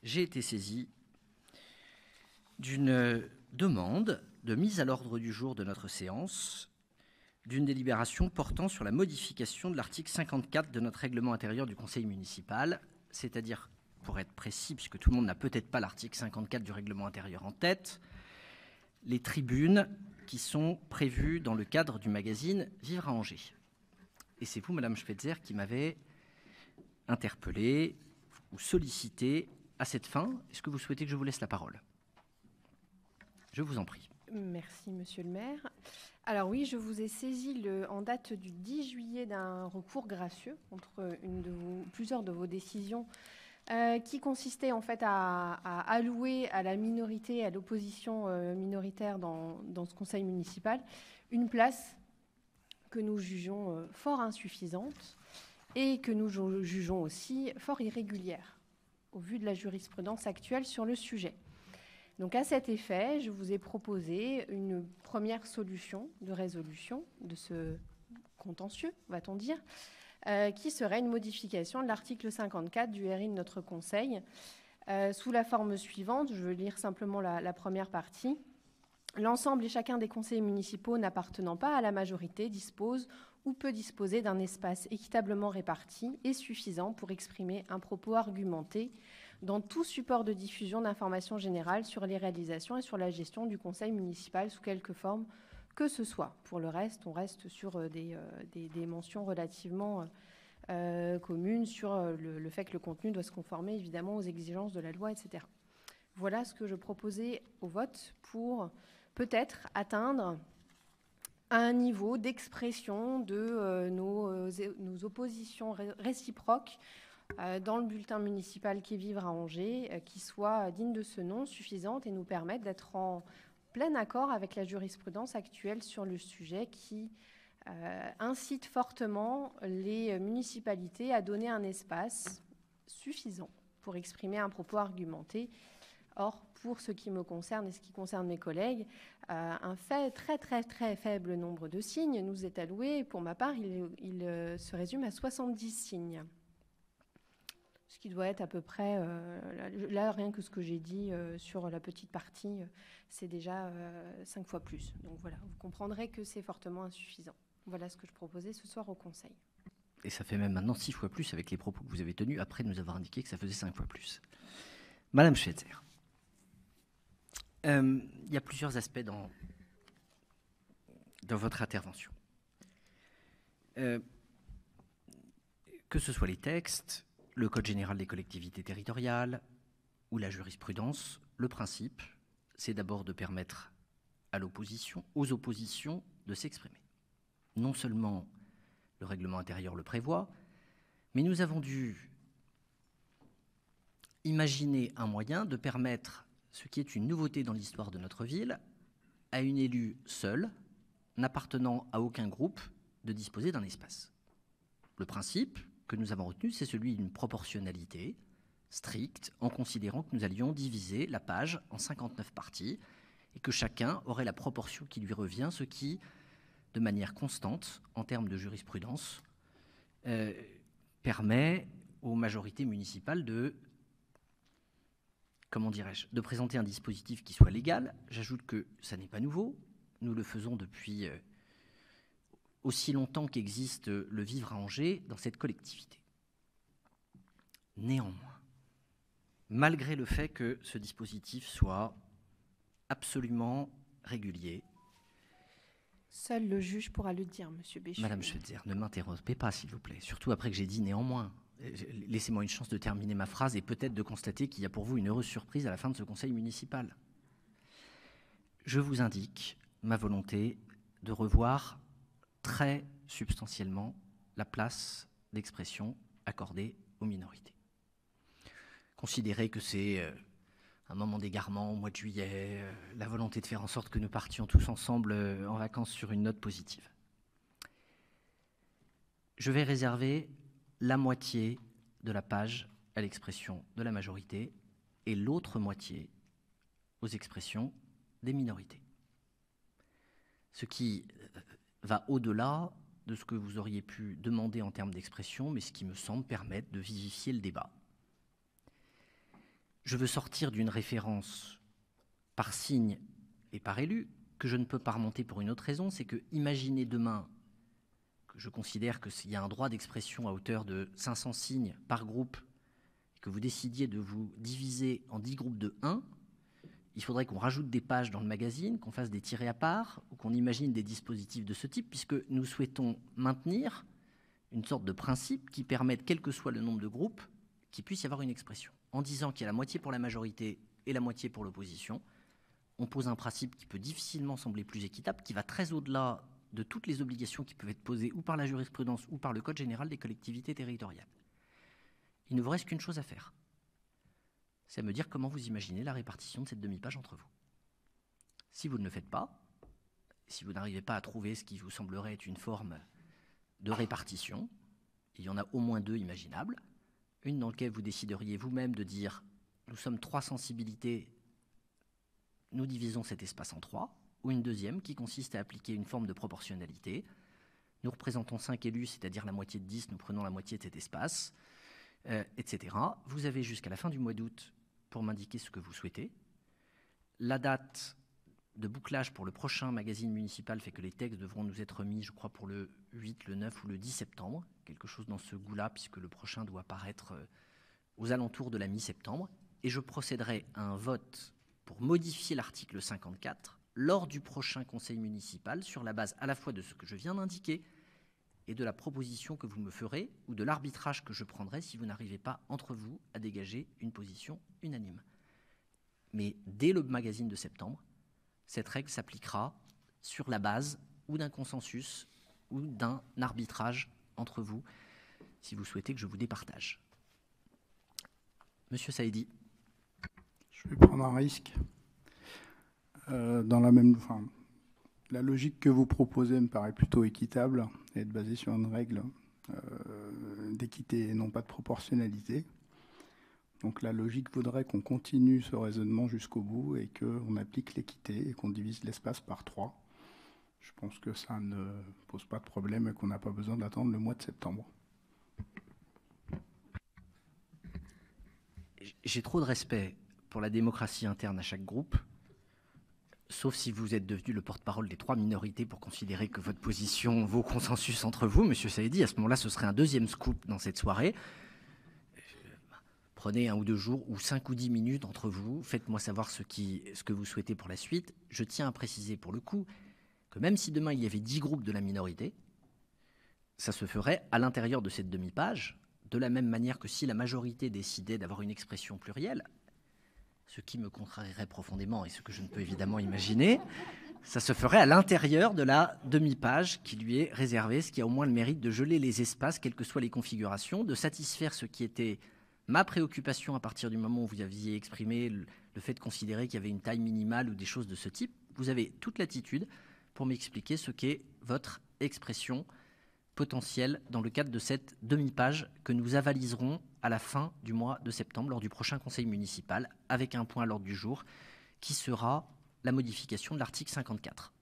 j'ai été saisi d'une demande de mise à l'ordre du jour de notre séance d'une délibération portant sur la modification de l'article 54 de notre règlement intérieur du Conseil municipal, c'est-à-dire, pour être précis, puisque tout le monde n'a peut-être pas l'article 54 du règlement intérieur en tête, les tribunes qui sont prévues dans le cadre du magazine Vivre à Angers. Et c'est vous, Madame Schweitzer, qui m'avez interpellé ou sollicité à cette fin. Est-ce que vous souhaitez que je vous laisse la parole ? Je vous en prie. Merci, Monsieur le maire. Alors oui, je vous ai saisi en date du 10 juillet d'un recours gracieux contre plusieurs de vos décisions qui consistait en fait à allouer à la minorité, à l'opposition minoritaire dans ce conseil municipal, une place que nous jugeons fort insuffisante et que nous jugeons aussi fort irrégulière au vu de la jurisprudence actuelle sur le sujet. Donc à cet effet, je vous ai proposé une première solution de résolution de ce contentieux, va-t-on dire, qui serait une modification de l'article 54 du RI de notre Conseil, sous la forme suivante. Je vais lire simplement la première partie. L'ensemble et chacun des conseillers municipaux n'appartenant pas à la majorité dispose ou peut disposer d'un espace équitablement réparti et suffisant pour exprimer un propos argumenté dans tout support de diffusion d'informations générales sur les réalisations et sur la gestion du conseil municipal sous quelque forme que ce soit. Pour le reste, on reste sur des mentions relativement communes sur le fait que le contenu doit se conformer évidemment aux exigences de la loi, etc. Voilà ce que je proposais au vote pour peut-être atteindre un niveau d'expression de nos oppositions réciproques dans le bulletin municipal qui est Vivre à Angers, qui soit digne de ce nom, suffisante et nous permette d'être en plein accord avec la jurisprudence actuelle sur le sujet qui incite fortement les municipalités à donner un espace suffisant pour exprimer un propos argumenté. Or, pour ce qui me concerne et ce qui concerne mes collègues, un très faible nombre de signes nous est alloué. Pour ma part, il se résume à 70 signes. Ce qui doit être à peu près, là rien que ce que j'ai dit sur la petite partie, c'est déjà 5 fois plus. Donc voilà, vous comprendrez que c'est fortement insuffisant. Voilà ce que je proposais ce soir au Conseil. Et ça fait même maintenant 6 fois plus avec les propos que vous avez tenus, après nous avoir indiqué que ça faisait 5 fois plus. Madame Schweitzer, il y a plusieurs aspects dans votre intervention. Que ce soit les textes, le Code général des collectivités territoriales ou la jurisprudence, le principe, c'est d'abord de permettre à aux oppositions de s'exprimer. Non seulement le règlement intérieur le prévoit, mais nous avons dû imaginer un moyen de permettre ce qui est une nouveauté dans l'histoire de notre ville, à une élue seule, n'appartenant à aucun groupe, de disposer d'un espace. Le principe que nous avons retenu, c'est celui d'une proportionnalité stricte, en considérant que nous allions diviser la page en 59 parties et que chacun aurait la proportion qui lui revient, ce qui, de manière constante, en termes de jurisprudence, permet aux majorités municipales de présenter un dispositif qui soit légal. J'ajoute que ça n'est pas nouveau. Nous le faisons depuis aussi longtemps qu'existe le Vivre à Angers dans cette collectivité. Néanmoins, malgré le fait que ce dispositif soit absolument régulier, seul le juge pourra le dire, Monsieur Béchu. Madame Schweitzer, ne m'interrompez pas, s'il vous plaît, surtout après que j'ai dit néanmoins. Laissez-moi une chance de terminer ma phrase et peut-être de constater qu'il y a pour vous une heureuse surprise à la fin de ce conseil municipal. Je vous indique ma volonté de revoir très substantiellement la place d'expression accordée aux minorités. Considérez que c'est un moment d'égarement au mois de juillet, la volonté de faire en sorte que nous partions tous ensemble en vacances sur une note positive. Je vais réserver la moitié de la page à l'expression de la majorité et l'autre moitié aux expressions des minorités. Ce qui va au-delà de ce que vous auriez pu demander en termes d'expression, mais ce qui me semble permettre de vivifier le débat. je veux sortir d'une référence par signe et par élu que je ne peux pas remonter pour une autre raison, c'est que imaginez demain que je considère qu'il y a un droit d'expression à hauteur de 500 signes par groupe et que vous décidiez de vous diviser en 10 groupes de 1, il faudrait qu'on rajoute des pages dans le magazine, qu'on fasse des tirés à part ou qu'on imagine des dispositifs de ce type, puisque nous souhaitons maintenir une sorte de principe qui permette, quel que soit le nombre de groupes, qu'il puisse y avoir une expression. En disant qu'il y a la moitié pour la majorité et la moitié pour l'opposition, on pose un principe qui peut difficilement sembler plus équitable, qui va très au-delà de toutes les obligations qui peuvent être posées ou par la jurisprudence ou par le Code général des collectivités territoriales. Il ne vous reste qu'une chose à faire. C'est à me dire comment vous imaginez la répartition de cette demi-page entre vous. Si vous ne le faites pas, si vous n'arrivez pas à trouver ce qui vous semblerait être une forme de répartition, il y en a au moins deux imaginables. Une dans laquelle vous décideriez vous-même de dire « nous sommes 3 sensibilités, nous divisons cet espace en 3 », ou une deuxième qui consiste à appliquer une forme de proportionnalité. Nous représentons 5 élus, c'est-à-dire la moitié de 10, nous prenons la moitié de cet espace, etc. Vous avez jusqu'à la fin du mois d'août pour m'indiquer ce que vous souhaitez. La date de bouclage pour le prochain magazine municipal fait que les textes devront nous être remis, je crois, pour le 8, le 9 ou le 10 septembre, quelque chose dans ce goût-là, puisque le prochain doit paraître aux alentours de la mi-septembre. Et je procéderai à un vote pour modifier l'article 54 lors du prochain conseil municipal sur la base à la fois de ce que je viens d'indiquer et de la proposition que vous me ferez ou de l'arbitrage que je prendrai si vous n'arrivez pas entre vous à dégager une position unanime. Mais dès le magazine de septembre, cette règle s'appliquera sur la base ou d'un consensus ou d'un arbitrage entre vous, si vous souhaitez que je vous départage. Monsieur Saïdi. Je vais prendre un risque. Dans la logique que vous proposez me paraît plutôt équitable et être basée sur une règle d'équité et non pas de proportionnalité. Donc la logique voudrait qu'on continue ce raisonnement jusqu'au bout et qu'on applique l'équité et qu'on divise l'espace par 3. Je pense que ça ne pose pas de problème et qu'on n'a pas besoin d'attendre le mois de septembre. J'ai trop de respect pour la démocratie interne à chaque groupe, sauf si vous êtes devenu le porte-parole des 3 minorités pour considérer que votre position vaut consensus entre vous, Monsieur Saïdi. À ce moment-là, ce serait un deuxième scoop dans cette soirée. Prenez 1 ou 2 jours ou 5 ou 10 minutes entre vous, faites-moi savoir ce que vous souhaitez pour la suite. Je tiens à préciser pour le coup que même si demain il y avait 10 groupes de la minorité, ça se ferait à l'intérieur de cette demi-page, de la même manière que si la majorité décidait d'avoir une expression plurielle, ce qui me contrarierait profondément et ce que je ne peux évidemment imaginer, ça se ferait à l'intérieur de la demi-page qui lui est réservée, ce qui a au moins le mérite de geler les espaces, quelles que soient les configurations, de satisfaire ce qui était ma préoccupation à partir du moment où vous aviez exprimé le fait de considérer qu'il y avait une taille minimale ou des choses de ce type. Vous avez toute latitude pour m'expliquer ce qu'est votre expression potentielle dans le cadre de cette demi-page que nous avaliserons à la fin du mois de septembre lors du prochain conseil municipal avec un point à l'ordre du jour qui sera la modification de l'article 54.